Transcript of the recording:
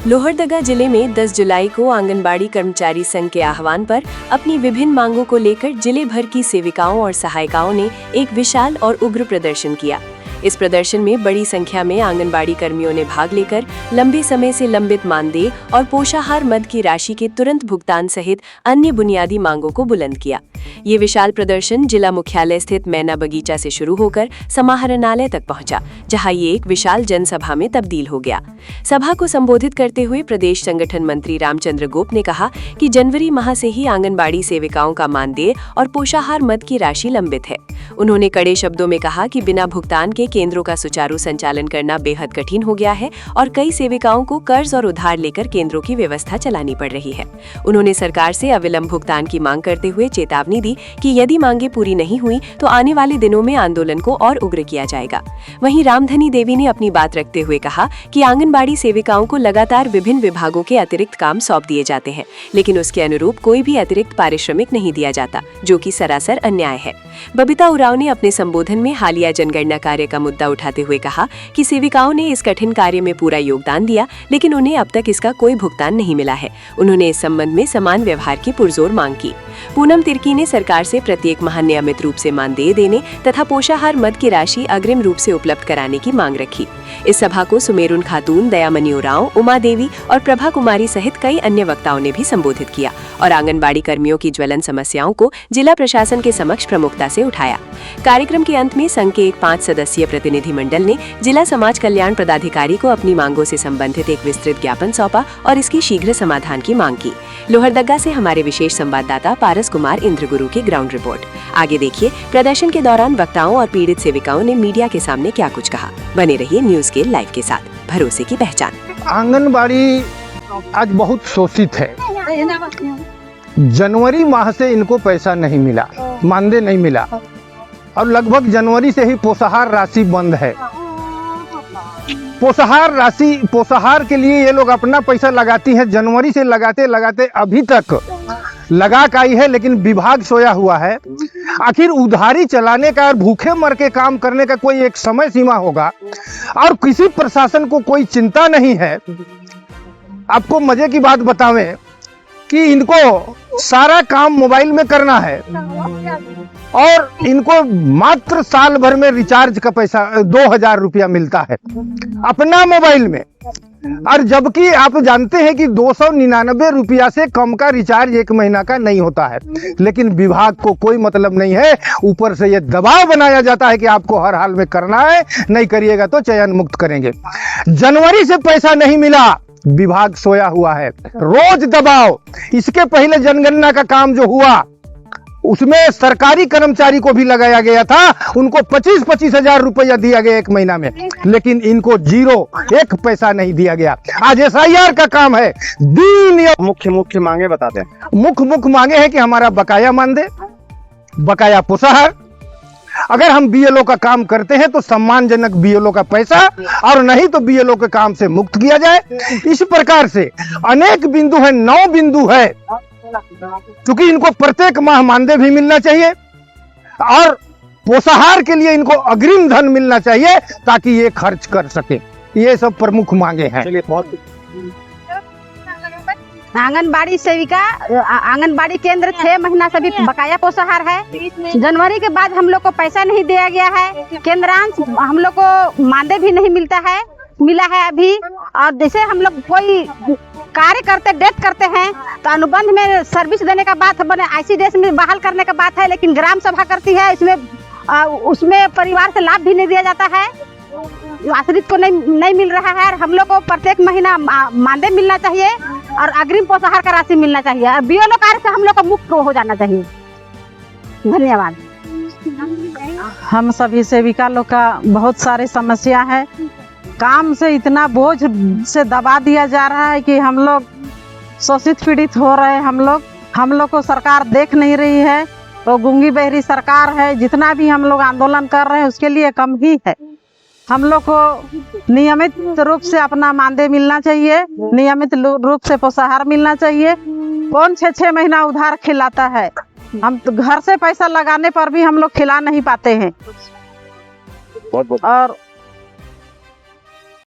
लोहरदगा जिले में 10 जुलाई को आंगनबाड़ी कर्मचारी संघ के आह्वान पर अपनी विभिन्न मांगों को लेकर जिले भर की सेविकाओं और सहायिकाओं ने एक विशाल और उग्र प्रदर्शन किया। इस प्रदर्शन में बड़ी संख्या में आंगनबाड़ी कर्मियों ने भाग लेकर लंबे समय से लंबित मानदेय और पोषाहार मद की राशि के तुरंत भुगतान सहित अन्य बुनियादी मांगों को बुलंद किया। ये विशाल प्रदर्शन जिला मुख्यालय स्थित मैना बगीचा से शुरू होकर समाहरणालय तक पहुंचा, जहां ये एक विशाल जनसभा में तब्दील हो गया। सभा को संबोधित करते हुए प्रदेश संगठन मंत्री रामचंद्र गोप ने कहा कि जनवरी माह से ही आंगनबाड़ी सेविकाओं का मानदेय और पोषाहार मद की राशि लंबित है। उन्होंने कड़े शब्दों में कहा कि बिना भुगतान के केंद्रों का सुचारू संचालन करना बेहद कठिन हो गया है और कई सेविकाओं को कर्ज और उधार लेकर केंद्रों की व्यवस्था चलानी पड़ रही है। उन्होंने सरकार से अविलंब भुगतान की मांग करते हुए चेतावनी दी कि यदि मांगे पूरी नहीं हुई तो आने वाले दिनों में आंदोलन को और उग्र किया जाएगा। वहीं रामधनी देवी ने अपनी बात रखते हुए कहा कि आंगनबाड़ी सेविकाओं को लगातार विभिन्न विभागों के अतिरिक्त काम सौंप दिए जाते हैं, लेकिन उसके अनुरूप कोई भी अतिरिक्त पारिश्रमिक नहीं दिया जाता, जो कि सरासर अन्याय है। बबीता उरांव ने अपने संबोधन में हालिया जनगणना कार्य का मुद्दा उठाते हुए कहा कि सेविकाओं ने इस कठिन कार्य में पूरा योगदान दिया, लेकिन उन्हें अब तक इसका कोई भुगतान नहीं मिला है। उन्होंने इस संबंध में समान व्यवहार की पुरजोर मांग की। पूनम तिर्की ने सरकार से प्रत्येक माह नियमित रूप से मानदेय देने तथा पोषाहार मद की राशि अग्रिम रूप से उपलब्ध कराने की मांग रखी। इस सभा को सुमेरुन खातून, दयामनी उरांव, उमा देवी और प्रभा कुमारी सहित कई अन्य वक्ताओं ने भी संबोधित किया और आंगनबाड़ी कर्मियों की ज्वलन समस्याओं को जिला प्रशासन के समक्ष प्रमुखता से उठाया। कार्यक्रम के अंत में संघ के एक 5 सदस्यीय प्रतिनिधि मंडल ने जिला समाज कल्याण पदाधिकारी को अपनी मांगों से संबंधित एक विस्तृत ज्ञापन सौंपा और इसकी शीघ्र समाधान की मांग की। लोहरदगा से हमारे विशेष संवाददाता पारस कुमार इंद्रगुरु की ग्राउंड रिपोर्ट। आगे देखिए प्रदर्शन के दौरान वक्ताओं और पीड़ित सेविकाओं ने मीडिया के सामने क्या कुछ कहा। बने रहिए न्यूज के लाइव के साथ, भरोसे की पहचान। आंगनबाड़ी आज बहुत शोषित है। जनवरी माह से इनको पैसा नहीं मिला, मानदेय नहीं मिला और लगभग जनवरी से ही पोषाहार राशि बंद है। पोषाहार के लिए ये लोग अपना पैसा लगाती है, जनवरी से लगाते लगाते अभी तक लगा आई है, लेकिन विभाग सोया हुआ है। आखिर उधारी चलाने का और भूखे मर के काम करने का कोई एक समय सीमा होगा और किसी प्रशासन को कोई चिंता नहीं है। आपको मजे की बात बतावें कि इनको सारा काम मोबाइल में करना है और इनको मात्र साल भर में रिचार्ज का पैसा 2000 रुपया मिलता है अपना मोबाइल में, और जबकि आप जानते हैं कि 299 रुपया से कम का रिचार्ज एक महीना का नहीं होता है। लेकिन विभाग को कोई मतलब नहीं है, ऊपर से ये दबाव बनाया जाता है कि आपको हर हाल में करना है, नहीं करिएगा तो चयन मुक्त करेंगे। जनवरी से पैसा नहीं मिला, विभाग सोया हुआ है, रोज दबाव। इसके पहले जनगणना का काम जो हुआ उसमें सरकारी कर्मचारी को भी लगाया गया था, उनको 25-25 हजार रुपया दिया गया एक महीना में, लेकिन इनको 0 एक पैसा नहीं दिया गया। आज SIR का काम है। मुख्य मांगे बताते हैं। मुख्य मांगे हैं कि हमारा बकाया मानदेय, बकाया पोषाहार, अगर हम BLO का काम करते हैं तो सम्मानजनक BLO का पैसा, और नहीं तो BLO के काम से मुक्त किया जाए। इस प्रकार से अनेक बिंदु है, 9 बिंदु है, क्योंकि इनको प्रत्येक माह मानदेय भी मिलना चाहिए और पोषाहार के लिए इनको अग्रिम धन मिलना चाहिए ताकि ये खर्च कर सके। ये सब प्रमुख मांगे हैं। आंगनबाड़ी सेविका, आंगनबाड़ी केंद्र 6 महीना से भी बकाया पोषाहार है। जनवरी के बाद हम लोग को पैसा नहीं दिया गया है, केंद्रांश हम लोग को मानदेय भी नहीं मिला है अभी। और जैसे हम लोग कोई कार्य करते, डेथ करते हैं तो अनुबंध में सर्विस देने का बात बने, ICDS में बहाल करने का बात है, लेकिन ग्राम सभा करती है, उसमें परिवार से लाभ भी नहीं दिया जाता है, आश्रित को नहीं मिल रहा है। हम लोग को प्रत्येक महीना मानदेय मिलना चाहिए और अग्रिम पोषाहार का राशि मिलना चाहिए और BLO कार्य से हम लोग को मुक्त हो जाना चाहिए। धन्यवाद। हम सभी सेविका लोग का बहुत सारी समस्या है। काम से इतना बोझ से दबा दिया जा रहा है कि हम लोग शोषित पीड़ित हो रहे हैं। हम लोग को सरकार देख नहीं रही है, वो गूंगी बहरी सरकार है। जितना भी हम लोग आंदोलन कर रहे हैं उसके लिए कम ही है। हम लोग को नियमित रूप से अपना मानदेय मिलना चाहिए, नियमित रूप से पोषाहार मिलना चाहिए। कौन 6-6 महीना उधार खिलाता है? हम तो घर से पैसा लगाने पर भी हम लोग खिला नहीं पाते हैं। और